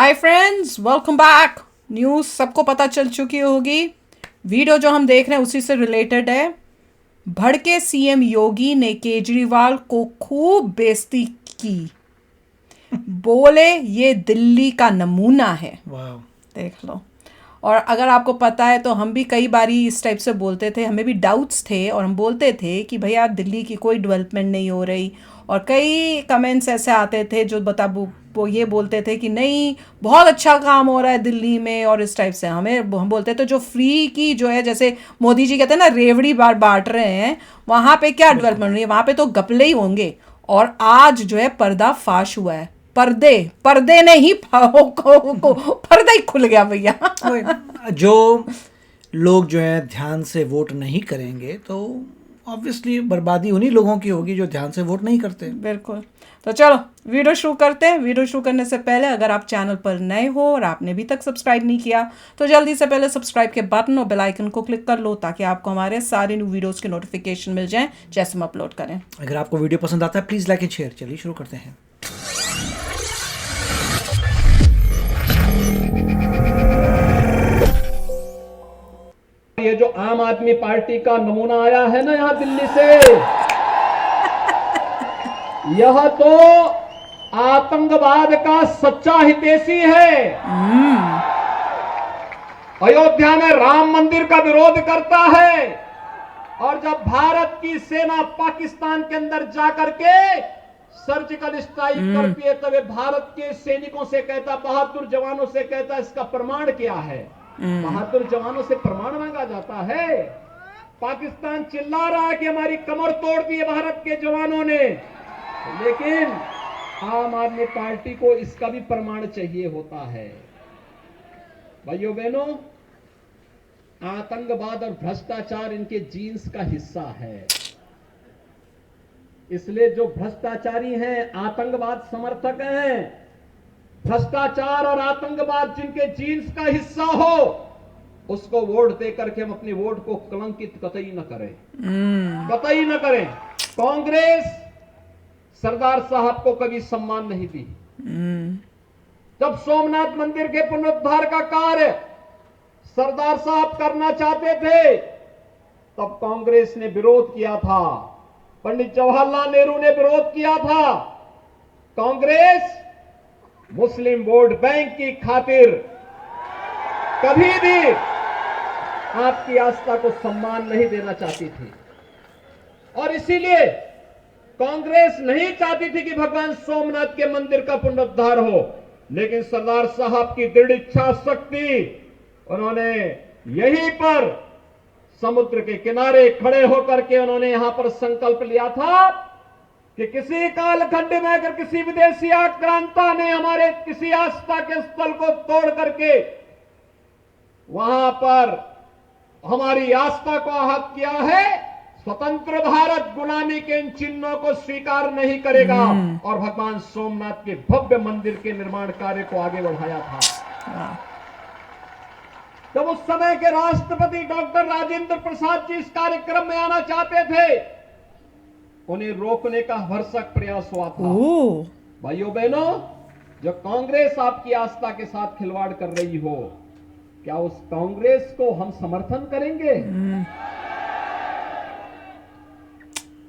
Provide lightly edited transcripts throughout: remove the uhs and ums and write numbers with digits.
Hi friends, welcome back. News सबको पता चल चुकी होगी। वीडियो जो हम देख रहे हैं उसी से रिलेटेड है। भड़के सीएम योगी ने केजरीवाल को खूब बेइज्जती की। बोले ये दिल्ली का नमूना है। वाह। देख लो। और अगर आपको पता है तो हम भी कई बारी इस टाइप से बोलते थे, हमें भी डाउट्स थे और हम बोलते थे कि भैया दिल्ली की कोई डेवलपमेंट नहीं हो रही। और कई कमेंट्स ऐसे आते थे जो वो ये बोलते थे कि नहीं, बहुत अच्छा काम हो रहा है दिल्ली में। और इस टाइप से हम बोलते थे जो फ्री की जो है, जैसे मोदी जी कहते हैं ना, रेवड़ी बार बांट रहे हैं, वहाँ पे क्या बिल्कुल। डेवलपमेंट हो रही है, वहाँ पे तो घपले ही होंगे। और आज जो है पर्दा फाश हुआ है। पर्दे पर्दे ने ही पर्दा ही खुल गया भैया। वही, जो लोग जो है ध्यान से वोट नहीं करेंगे तो ऑब्वियसली बर्बादी उन्हीं लोगों की होगी जो ध्यान से वोट नहीं करते। बिल्कुल। तो चलो वीडियो शुरू करते हैं। वीडियो शुरू करने से पहले अगर आप चैनल पर नए हो और आपने अभी तक सब्सक्राइब नहीं किया तो जल्दी से पहले सब्सक्राइब के बटन और बेल आइकन को क्लिक कर लो ताकि आपको हमारे सारे न्यू वीडियोस के नोटिफिकेशन मिल जाएं जैसे हम अपलोड करें। अगर आपको वीडियो पसंद आता है प्लीज़ लाइक एंड शेयर। चलिए शुरू करते हैं। ये जो आम आदमी पार्टी का नमूना आया है ना यहां दिल्ली से, यह तो आतंकवाद का सच्चा हितैषी है। अयोध्या में राम मंदिर का विरोध करता है और जब भारत की सेना पाकिस्तान के अंदर जाकर के सर्जिकल स्ट्राइक करती है तब भारत के सैनिकों से कहता, बहादुर जवानों से कहता, इसका प्रमाण क्या है? बहादुर जवानों से प्रमाण मांगा जाता है। पाकिस्तान चिल्ला रहा है कि हमारी कमर तोड़ दी है भारत के जवानों ने, लेकिन आम आदमी पार्टी को इसका भी प्रमाण चाहिए होता है। भाइयों बहनों, आतंकवाद और भ्रष्टाचार इनके जीन्स का हिस्सा है। इसलिए जो भ्रष्टाचारी हैं, आतंकवाद समर्थक हैं, भ्रष्टाचार और आतंकवाद जिनके जीन्स का हिस्सा हो उसको वोट देकर के हम अपने वोट को कलंकित कतई न करें, कतई न करें। कांग्रेस सरदार साहब को कभी सम्मान नहीं दी। जब सोमनाथ मंदिर के पुनरुद्धार का कार्य सरदार साहब करना चाहते थे तब कांग्रेस ने विरोध किया था, पंडित जवाहरलाल नेहरू ने विरोध किया था। कांग्रेस मुस्लिम वोट बैंक की खातिर कभी भी आपकी आस्था को सम्मान नहीं देना चाहती थी और इसीलिए कांग्रेस नहीं चाहती थी कि भगवान सोमनाथ के मंदिर का पुनरुद्धार हो। लेकिन सरदार साहब की दृढ़ इच्छा शक्ति, उन्होंने यहीं पर समुद्र के किनारे खड़े होकर के उन्होंने यहां पर संकल्प लिया था कि किसी कालखंड में अगर किसी विदेशी आक्रांता ने हमारे किसी आस्था के स्थल को तोड़ करके वहां पर हमारी आस्था को आहत किया है, स्वतंत्र भारत गुलामी के इन चिन्हों को स्वीकार नहीं करेगा। और भगवान सोमनाथ के भव्य मंदिर के निर्माण कार्य को आगे बढ़ाया था। जब उस समय के राष्ट्रपति डॉक्टर राजेंद्र प्रसाद जी इस कार्यक्रम में आना चाहते थे, उन्हें रोकने का भरसक प्रयास हुआ था। भाइयों बहनों, जो कांग्रेस आपकी आस्था के साथ खिलवाड़ कर रही हो, क्या उस कांग्रेस को हम समर्थन करेंगे?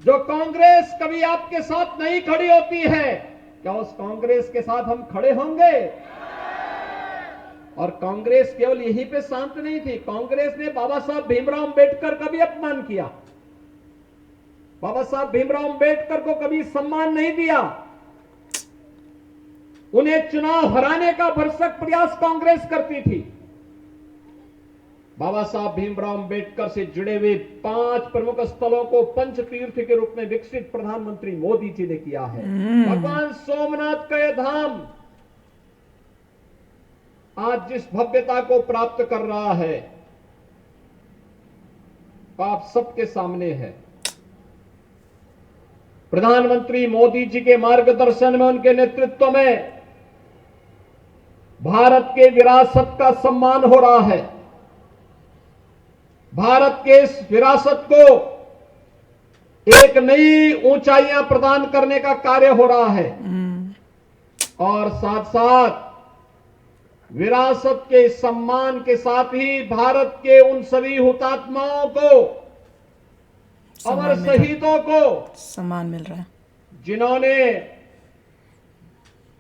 जो कांग्रेस कभी आपके साथ नहीं खड़ी होती है, क्या उस कांग्रेस के साथ हम खड़े होंगे? और कांग्रेस केवल यहीं पे शांत नहीं थी, कांग्रेस ने बाबा साहब भीमराव अंबेडकर का भी अपमान किया, बाबा साहब भीमराव अंबेडकर को कभी सम्मान नहीं दिया। उन्हें चुनाव हराने का भरसक प्रयास कांग्रेस करती थी। बाबा साहब भीमराव अंबेडकर से जुड़े हुए 5 प्रमुख स्थलों को पंच तीर्थ के रूप में विकसित प्रधानमंत्री मोदी जी ने किया है। भगवान सोमनाथ का यह धाम आज जिस भव्यता को प्राप्त कर रहा है आप सबके सामने है। प्रधानमंत्री मोदी जी के मार्गदर्शन में, उनके नेतृत्व में भारत के विरासत का सम्मान हो रहा है। भारत के इस विरासत को एक नई ऊंचाइयां प्रदान करने का कार्य हो रहा है और साथ साथ विरासत के सम्मान के साथ ही भारत के उन सभी हुतात्माओं को, अमर सम्मान मिल रहा है। शहीदों को, सम्मान मिल रहा है। जिन्होंने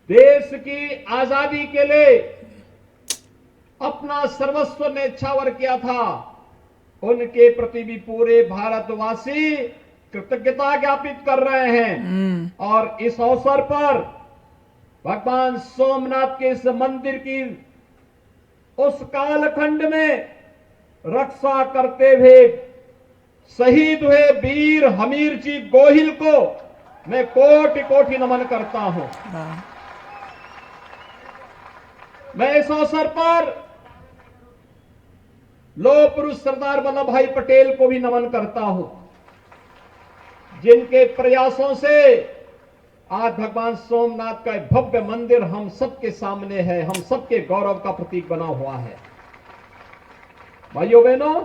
देश की आजादी के लिए अपना सर्वस्व न्यौछावर किया था, उनके प्रति भी पूरे भारतवासी कृतज्ञता ज्ञापित कर रहे हैं। और इस अवसर पर भगवान सोमनाथ के इस मंदिर की उस कालखंड में रक्षा करते हुए शहीद हुए वीर हमीर जी गोहिल को मैं कोटि कोटि नमन करता हूं। वाह। मैं इस अवसर पर लौह पुरुष सरदार वल्लभ भाई पटेल को भी नमन करता हूं, जिनके प्रयासों से आज भगवान सोमनाथ का एक भव्य मंदिर हम सबके सामने है, हम सबके गौरव का प्रतीक बना हुआ है। भाइयों बहनों,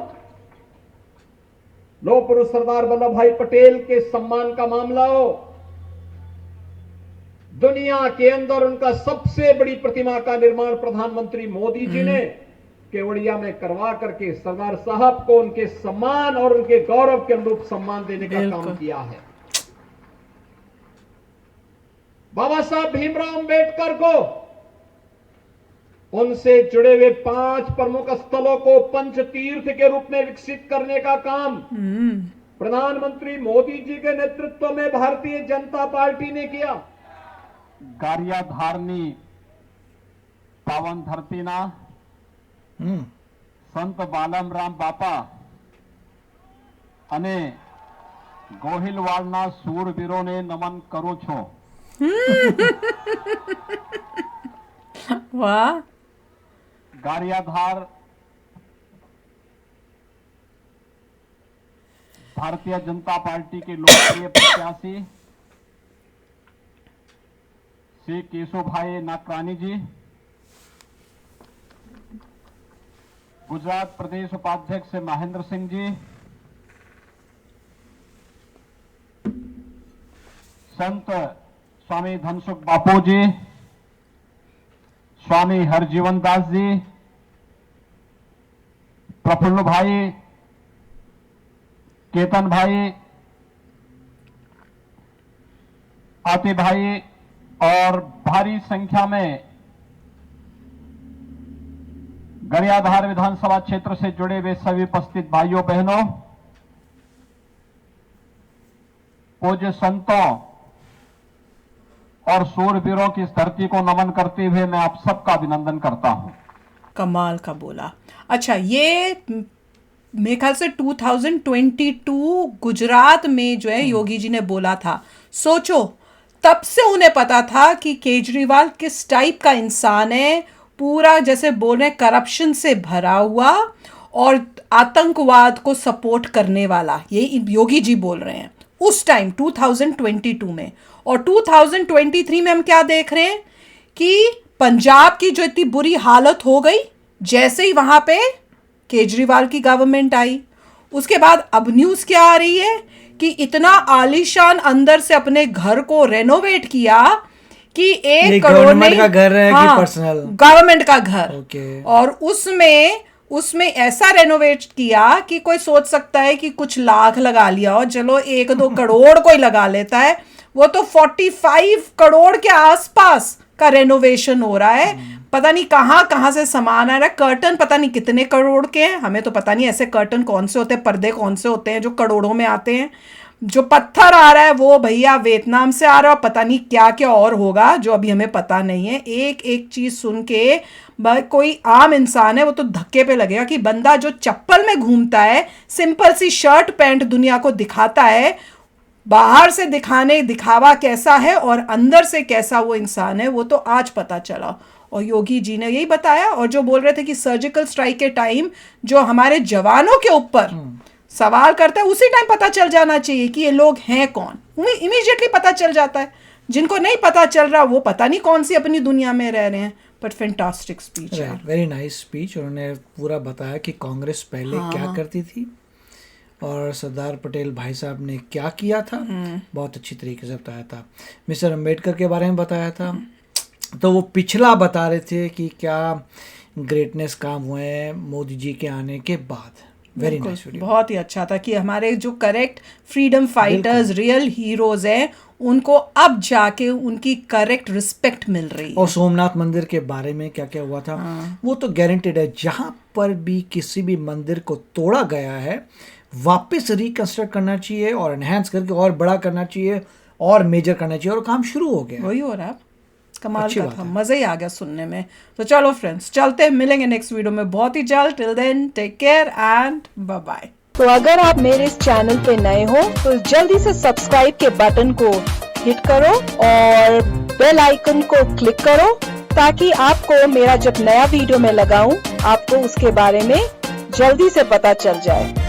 लौह पुरुष सरदार वल्लभ भाई पटेल के सम्मान का मामला हो, दुनिया के अंदर उनका सबसे बड़ी प्रतिमा का निर्माण प्रधानमंत्री मोदी जी ने केवड़िया में करवा करके सरदार साहब को उनके सम्मान और उनके गौरव के अनुरूप सम्मान देने का काम किया है। बाबा साहब भीमराव अंबेडकर को उनसे जुड़े हुए 5 प्रमुख स्थलों को पंच तीर्थ के रूप में विकसित करने का काम प्रधानमंत्री मोदी जी के नेतृत्व में भारतीय जनता पार्टी ने किया। गारियाधारनी पावन धरतीना संत बालमराम बापा અને ગોહિલવાડના શૂરવીરોને નમન કરું છું। वाह। ગારિયાધાર भारतीय जनता पार्टी के लोकप्रिय प्रत्याशी श्री केशुभाई नाकरानी जी, गुजरात प्रदेश उपाध्यक्ष महेंद्र सिंह जी, संत स्वामी धनसुख बापू जी, स्वामी हरजीवन दास जी, प्रफुल्ल भाई, केतन भाई, आते भाई और भारी संख्या में गरियाधार विधानसभा क्षेत्र से जुड़े हुए सभी उपस्थित भाइयों बहनों, पूज्य संतों और शूरवीरों की इस धरती को नमन करते हुए मैं आप सबका अभिनंदन करता हूं। कमाल का बोला। अच्छा, ये मेरे ख्याल से 2022 गुजरात में जो है योगी जी ने बोला था। सोचो, तब से उन्हें पता था कि केजरीवाल किस टाइप का इंसान है, पूरा जैसे बोल रहे करप्शन से भरा हुआ और आतंकवाद को सपोर्ट करने वाला, ये योगी जी बोल रहे हैं उस टाइम 2022 में। और 2023 में हम क्या देख रहे हैं कि पंजाब की जो इतनी बुरी हालत हो गई जैसे ही वहां पे केजरीवाल की गवर्नमेंट आई, उसके बाद अब न्यूज़ क्या आ रही है कि इतना आलीशान अंदर से अपने घर को रेनोवेट किया कि 1 करोड़ गवर्नमेंट का घर है कि पर्सनल? गवर्नमेंट का घर। ओके। और उसमें ऐसा रेनोवेट किया कि कोई सोच सकता है कि कुछ लाख लगा लिया हो, चलो 1-2 करोड़ कोई लगा लेता है, वो तो 45 करोड़ के आसपास का रेनोवेशन हो रहा है। पता नहीं कहां से सामान आ रहा है। कर्टन पता नहीं कितने करोड़ के हैं, हमें तो पता नहीं ऐसे कर्टन कौन से होते हैं, पर्दे कौन से होते हैं जो करोड़ों में आते हैं। जो पत्थर आ रहा है वो भैया वियतनाम से आ रहा है, पता नहीं क्या क्या और होगा जो अभी हमें पता नहीं है। एक एक चीज सुन के कोई आम इंसान है वो तो धक्के पे लगेगा कि बंदा जो चप्पल में घूमता है, सिंपल सी शर्ट पैंट दुनिया को दिखाता है, बाहर से दिखावा कैसा है और अंदर से कैसा वो इंसान है, वो तो आज पता चला। और योगी जी ने यही बताया। और जो बोल रहे थे कि सर्जिकल स्ट्राइक के टाइम जो हमारे जवानों के ऊपर सवाल करता है, उसी टाइम पता चल जाना चाहिए कि ये लोग हैं कौन। इमीडिएटली पता चल जाता है। जिनको नहीं पता चल रहा वो पता नहीं कौन सी अपनी दुनिया में रह रहे हैं। बट फैंटास्टिक स्पीच है, वेरी नाइस स्पीच। उन्होंने पूरा बताया कि कांग्रेस पहले क्या करती थी और सरदार पटेल भाई साहब ने क्या किया था। बहुत अच्छी तरीके से बताया था। मिस्टर अंबेडकर के बारे में बताया था। तो वो पिछला बता रहे थे कि क्या ग्रेटनेस काम हुए हैं मोदी जी के आने के बाद। वेरी बिल्कुल, नाइस वीडियो। बहुत ही अच्छा था कि हमारे जो correct freedom fighters real heroes हैं उनको अब जाके उनकी करेक्ट रिस्पेक्ट मिल रही है। और सोमनाथ मंदिर के बारे में क्या क्या हुआ था वो तो गारंटेड है, जहां पर भी किसी भी मंदिर को तोड़ा गया है वापस रिकंस्ट्रक्ट करना चाहिए और एनहांस करके और बड़ा करना चाहिए और मेजर करना चाहिए, और काम शुरू हो गया। वही हो रहा है। कमाल अच्छी का बात था, है। मजा ही आ गया सुनने में। तो चलो फ्रेंड्स, चलते हैं, मिलेंगे नेक्स्ट वीडियो में बहुत ही जल्द। Till then take care and bye bye. तो अगर आप मेरे इस चैनल पे नए हो तो जल्दी से सब्सक्राइब के बटन को हिट करो और बेल आइकन को क्लिक करो ताकि आपको मेरा जब नया वीडियो मैं लगाऊं आपको उसके बारे में जल्दी से पता चल जाए।